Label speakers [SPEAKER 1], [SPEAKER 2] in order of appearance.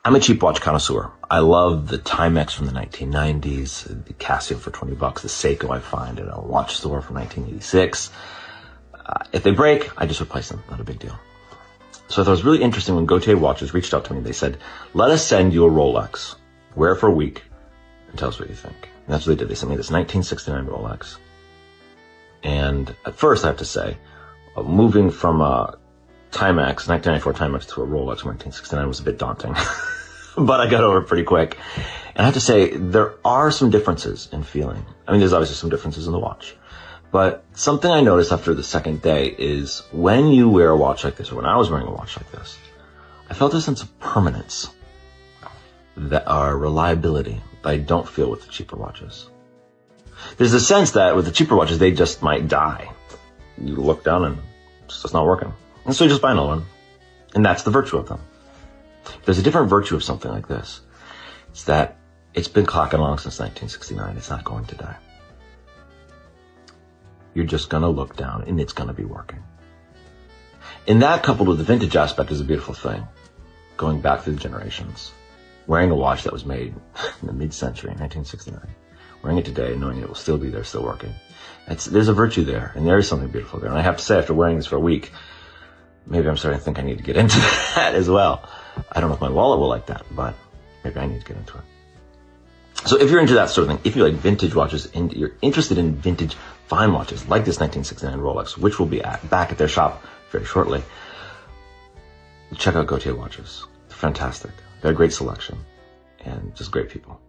[SPEAKER 1] I'm a cheap watch connoisseur. I love the Timex from the 1990s, the Casio for 20 bucks, the Seiko I find at a watch store from 1986. If they break, I just replace them. Not a big deal. So I thought it was really interesting when Gauthier Watches reached out to me. They said, let us send you a Rolex. Wear it for a week and tell us what you think. And that's what they did. They sent me this 1969 Rolex. And at first, I have to say, moving from a Timex, 1994 Timex to a Rolex from 1969 was a bit daunting. But I got over it pretty quick. And I have to say, there are some differences in feeling. I mean, there's obviously some differences in the watch. But something I noticed after the second day is when you wear a watch like this, or when I was wearing a watch like this, I felt a sense of permanence, that are reliability that I don't feel with the cheaper watches. There's a sense that with the cheaper watches, they just might die. You look down and it's just not working. And so you just buy another one. And that's the virtue of them. There's a different virtue of something like this. It's that it's been clocking along since 1969. It's not going to die. You're just going to look down and it's going to be working. And that, coupled with the vintage aspect, is a beautiful thing. Going back through the generations. Wearing a watch that was made in the mid-century, 1969. Wearing it today, knowing it will still be there, still working. There's a virtue there, and there is something beautiful there. And I have to say, after wearing this for a week, maybe I'm starting to think I need to get into that as well. I don't know if my wallet will like that, but maybe I need to get into it. So if you're into that sort of thing, if you like vintage watches and you're interested in vintage fine watches like this 1969 Rolex, which will be back at their shop very shortly, check out Gauthier Watches. They're fantastic. They're a great selection and just great people.